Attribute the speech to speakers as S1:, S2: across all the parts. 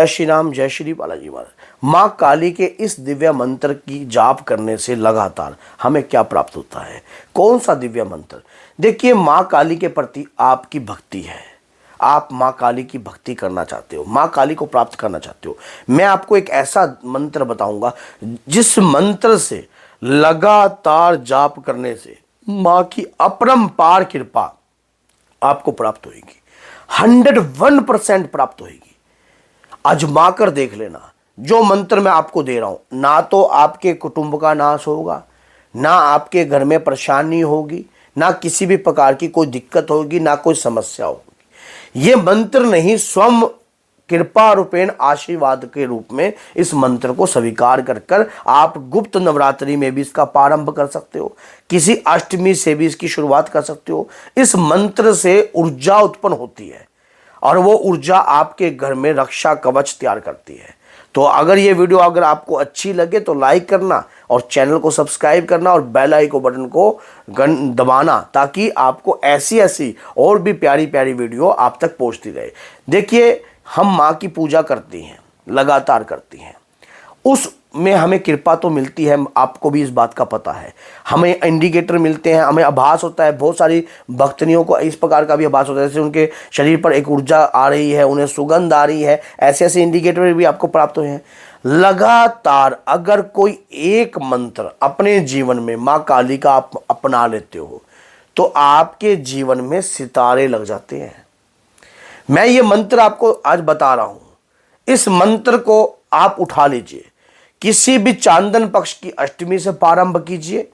S1: जय श्री राम, जय श्री बालाजी महाराज। माँ काली के इस दिव्य मंत्र की जाप करने से लगातार हमें क्या प्राप्त होता है? कौन सा दिव्य मंत्र? देखिए, माँ काली के प्रति आपकी भक्ति है, आप माँ काली की भक्ति करना चाहते हो, माँ काली को प्राप्त करना चाहते हो। मैं आपको एक ऐसा मंत्र बताऊंगा जिस मंत्र से लगातार जाप करने से माँ की अपरंपार कृपा आपको प्राप्त होगी, 101% प्राप्त होगी। आजमा कर देख लेना। जो मंत्र मैं आपको दे रहा हूं, ना तो आपके कुटुंब का नाश होगा, ना आपके घर में परेशानी होगी, ना किसी भी प्रकार की कोई दिक्कत होगी, ना कोई समस्या होगी। ये मंत्र नहीं, स्वयं कृपा रूपेण आशीर्वाद के रूप में इस मंत्र को स्वीकार कर कर आप गुप्त नवरात्रि में भी इसका प्रारंभ कर सकते हो, किसी अष्टमी से भी इसकी शुरुआत कर सकते हो। इस मंत्र से ऊर्जा उत्पन्न होती है और वो ऊर्जा आपके घर में रक्षा कवच तैयार करती है। तो अगर ये वीडियो अगर आपको अच्छी लगे तो लाइक करना और चैनल को सब्सक्राइब करना और बेल आइकन बटन को दबाना, ताकि आपको ऐसी ऐसी और भी प्यारी प्यारी वीडियो आप तक पहुंचती रहे। देखिए, हम माँ की पूजा करती हैं, लगातार करती हैं, उसमें हमें कृपा तो मिलती है, आपको भी इस बात का पता है। हमें इंडिकेटर मिलते हैं, हमें आभास होता है। बहुत सारी भक्तनियों को इस प्रकार का भी आभास होता है, जैसे उनके शरीर पर एक ऊर्जा आ रही है, उन्हें सुगंध आ रही है। ऐसे ऐसे इंडिकेटर भी आपको प्राप्त हुए हैं। लगातार अगर कोई एक मंत्र अपने जीवन में माँ काली का आप अपना लेते हो तो आपके जीवन में सितारे लग जाते हैं। मैं ये मंत्र आपको आज बता रहा हूं। इस मंत्र को आप उठा लीजिए, किसी भी चांदन पक्ष की अष्टमी से प्रारंभ कीजिए,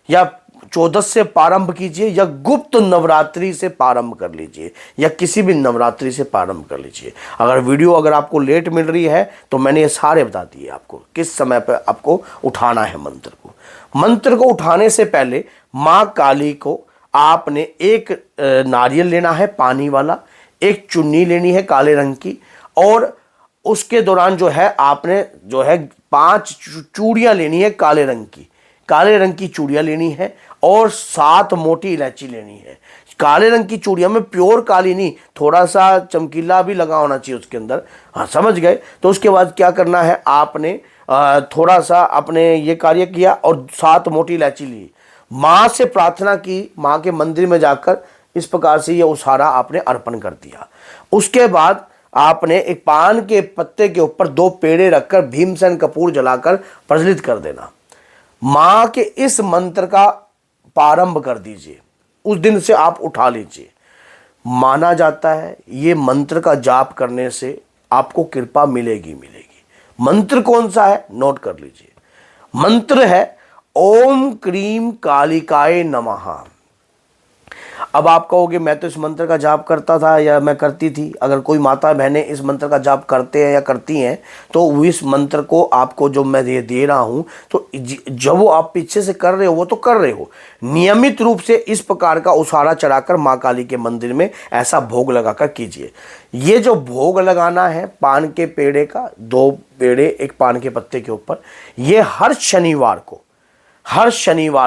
S1: या 14 से प्रारंभ कीजिए, या गुप्त नवरात्रि से प्रारंभ कर लीजिए, या किसी भी नवरात्रि से प्रारंभ कर लीजिए। अगर आपको लेट मिल रही है तो मैंने ये सारे बता दिए आपको किस समय पर आपको उठाना है मंत्र को। मंत्र को उठाने से पहले माँ काली को आपने एक नारियल लेना है पानी वाला, एक चुन्नी लेनी है काले रंग की, और उसके दौरान जो है आपने जो है 5 चूड़ियां लेनी है काले रंग की चूड़ियां लेनी है, और 7 मोटी इलायची लेनी है। काले रंग की चूड़ियां में प्योर काली नहीं, थोड़ा सा चमकीला भी लगा होना चाहिए उसके अंदर। हाँ, समझ गए? तो उसके बाद क्या करना है, आपने थोड़ा सा अपने ये कार्य किया और 7 मोटी इलायची ली, माँ से प्रार्थना की, माँ के मंदिर में जाकर इस प्रकार से ये उसारा आपने अर्पण कर दिया। उसके बाद आपने एक पान के पत्ते के ऊपर 2 पेड़े रखकर भीमसेन कपूर जलाकर प्रज्वलित कर देना। माँ के इस मंत्र का प्रारंभ कर दीजिए, उस दिन से आप उठा लीजिए। माना जाता है ये मंत्र का जाप करने से आपको कृपा मिलेगी। मंत्र कौन सा है, नोट कर लीजिए। मंत्र है ओम क्रीम कालिकाय नमः। अब आप कहोगे मैं तो इस मंत्र का जाप करता था या मैं करती थी। अगर कोई माता बहनें इस मंत्र का जाप करते हैं या करती हैं तो इस मंत्र को आपको जो मैं दे रहा हूं, तो जब वो आप पीछे से कर रहे हो वो तो कर रहे हो, नियमित रूप से इस प्रकार का उसारा चढ़ाकर माँ काली के मंदिर में ऐसा भोग लगाकर कीजिए। ये जो भोग लगाना है पान के पेड़े का, 2 पेड़े एक पान के पत्ते के ऊपर, ये हर शनिवार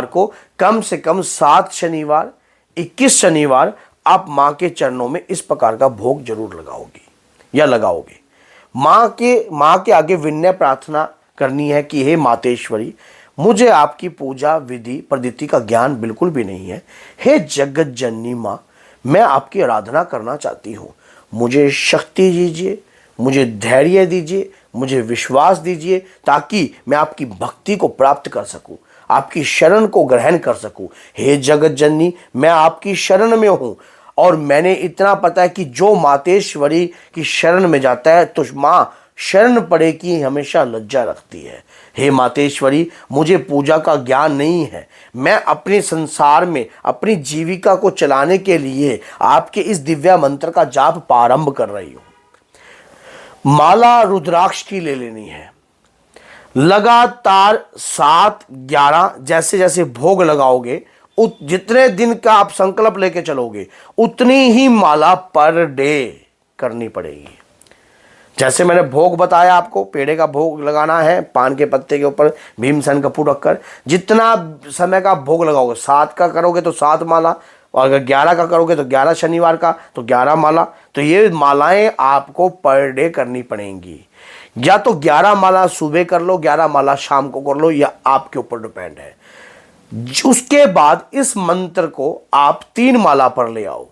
S1: को कम से कम 7 शनिवार 21 शनिवार आप माँ के चरणों में इस प्रकार का भोग जरूर लगाओगे। माँ के आगे विनय प्रार्थना करनी है कि हे मातेश्वरी, मुझे आपकी पूजा विधि पद्धति का ज्ञान बिल्कुल भी नहीं है। हे जगत जननी माँ, मैं आपकी आराधना करना चाहती हूँ। मुझे शक्ति दीजिए, मुझे धैर्य दीजिए, मुझे विश्वास दीजिए, ताकि मैं आपकी भक्ति को प्राप्त कर सकूं, आपकी शरण को ग्रहण कर सकूं। हे जगत जननी, मैं आपकी शरण में हूं, और मैंने इतना पता है कि जो मातेश्वरी की शरण में जाता है तो माँ शरण पड़े की हमेशा लज्जा रखती है। हे मातेश्वरी, मुझे पूजा का ज्ञान नहीं है। मैं अपने संसार में अपनी जीविका को चलाने के लिए आपके इस दिव्य मंत्र का जाप प्रारंभ कर रही हूं। माला रुद्राक्ष की ले लेनी है। लगातार 7, 11 जैसे जैसे भोग लगाओगे, जितने दिन का आप संकल्प लेके चलोगे उतनी ही माला पर डे करनी पड़ेगी। जैसे मैंने भोग बताया, आपको पेड़े का भोग लगाना है पान के पत्ते के ऊपर भीमसेन कपूर रखकर। जितना समय का भोग लगाओगे, 7 का करोगे तो 7 माला, और अगर 11 का करोगे तो 11 शनिवार का, तो 11 माला। तो ये मालाएं आपको पर डे करनी पड़ेंगी। या तो 11 माला सुबह कर लो, 11 माला शाम को कर लो, या आपके ऊपर डिपेंड है। उसके बाद इस मंत्र को आप 3 माला पर ले आओ।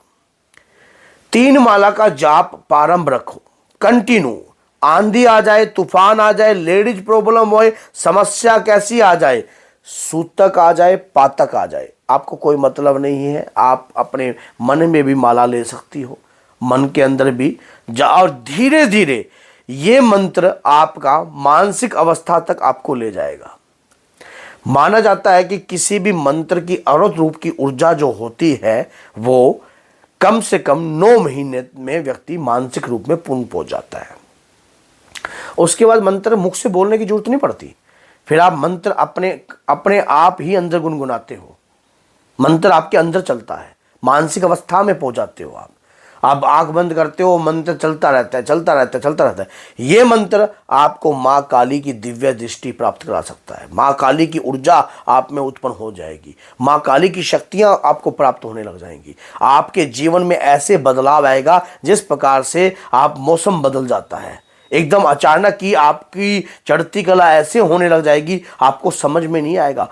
S1: 3 माला का जाप प्रारंभ रखो कंटिन्यू। आंधी आ जाए, तूफान आ जाए, लेडीज प्रॉब्लम होए, समस्या कैसी आ जाए, सूतक आ जाए, पातक आ जाए, आपको कोई मतलब नहीं है। आप अपने मन में भी माला ले सकती हो, मन के अंदर भी और धीरे धीरे ये मंत्र आपका मानसिक अवस्था तक आपको ले जाएगा। माना जाता है कि किसी भी मंत्र की अवृत रूप की ऊर्जा जो होती है वो कम से कम 9 महीने में व्यक्ति मानसिक रूप में पूर्ण पहुंच जाता है। उसके बाद मंत्र मुख से बोलने की जरूरत नहीं पड़ती। फिर आप मंत्र अपने आप ही अंदर गुनगुनाते हो, मंत्र आपके अंदर चलता है, मानसिक अवस्था में पहुंच जाते हो। आप आंख बंद करते हो, मंत्र चलता रहता है, चलता रहता है, चलता रहता है। ये मंत्र आपको माँ काली की दिव्य दृष्टि प्राप्त करा सकता है। माँ काली की ऊर्जा आप में उत्पन्न हो जाएगी, माँ काली की शक्तियां आपको प्राप्त होने लग जाएंगी। आपके जीवन में ऐसे बदलाव आएगा जिस प्रकार से आप मौसम बदल जाता है, एकदम अचानक ही आपकी चढ़ती कला ऐसे होने लग जाएगी, आपको समझ में नहीं आएगा।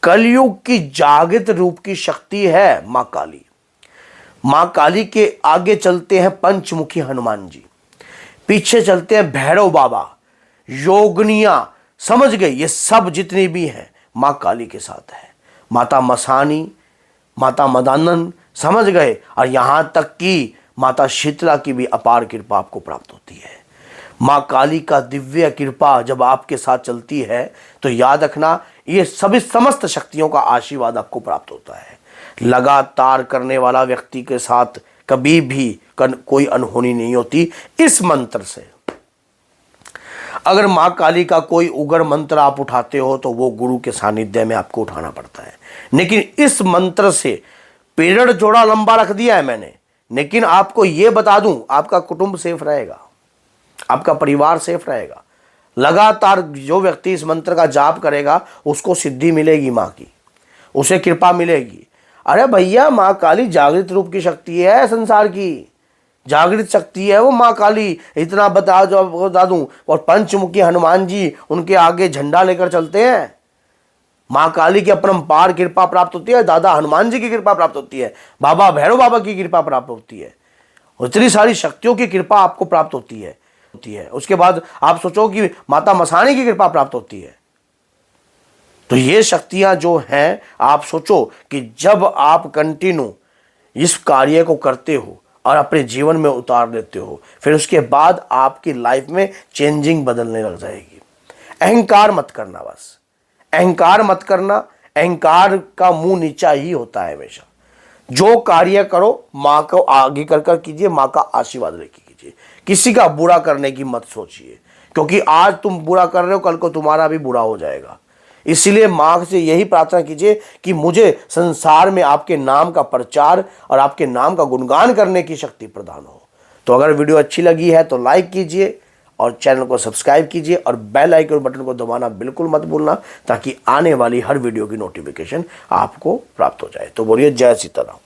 S1: कलयुग की जागृत रूप की शक्ति है माँ काली। माँ काली के आगे चलते हैं पंचमुखी हनुमान जी, पीछे चलते हैं भैरव बाबा, योगनिया, समझ गए, ये सब जितनी भी हैं माँ काली के साथ है। माता मसानी, माता मदानंद, समझ गए, और यहां तक कि माता शीतला की भी अपार कृपा आपको प्राप्त होती है। माँ काली का दिव्य कृपा जब आपके साथ चलती है तो याद रखना, ये सभी समस्त शक्तियों का आशीर्वाद आपको प्राप्त होता है। लगातार करने वाला व्यक्ति के साथ कभी भी कोई अनहोनी नहीं होती इस मंत्र से। अगर माँ काली का कोई उग्र मंत्र आप उठाते हो तो वो गुरु के सानिध्य में आपको उठाना पड़ता है। लेकिन इस मंत्र से पीरियड जोड़ा लंबा रख दिया है मैंने, लेकिन आपको ये बता दूं, आपका कुटुंब सेफ रहेगा, आपका परिवार सेफ रहेगा। लगातार जो व्यक्ति इस मंत्र का जाप करेगा उसको सिद्धि मिलेगी, माँ की उसे कृपा मिलेगी। अरे भैया, माँ काली जागृत रूप की शक्ति है, संसार की जागृत शक्ति है वो माँ काली, इतना बता दूं। और पंचमुखी हनुमान जी उनके आगे झंडा लेकर चलते हैं। माँ काली की अपरंपार कृपा प्राप्त होती है, दादा हनुमान जी की कृपा प्राप्त होती है, बाबा भैरव बाबा की कृपा प्राप्त होती है, इतनी सारी शक्तियों की कृपा आपको प्राप्त होती है। उसके बाद आप सोचो कि माता मसानी की कृपा प्राप्त होती है। तो ये शक्तियां जो हैं, आप सोचो कि जब आप कंटिन्यू इस कार्य को करते हो और अपने जीवन में उतार देते हो, फिर उसके बाद आपकी लाइफ में चेंजिंग बदलने लग जाएगी। अहंकार मत करना, बस अहंकार मत करना। अहंकार का मुंह नीचा ही होता है हमेशा। जो कार्य करो माँ को आगे कर कीजिए, माँ का आशीर्वाद लेके कीजिए। किसी का बुरा करने की मत सोचिए, क्योंकि आज तुम बुरा कर रहे हो, कल को तुम्हारा भी बुरा हो जाएगा। इसलिए माँ से यही प्रार्थना कीजिए कि मुझे संसार में आपके नाम का प्रचार और आपके नाम का गुणगान करने की शक्ति प्रदान हो। तो अगर वीडियो अच्छी लगी है तो लाइक कीजिए और चैनल को सब्सक्राइब कीजिए और बेल आइकन बटन को दबाना बिल्कुल मत भूलना, ताकि आने वाली हर वीडियो की नोटिफिकेशन आपको प्राप्त हो जाए। तो बोलिए जय सीताराम।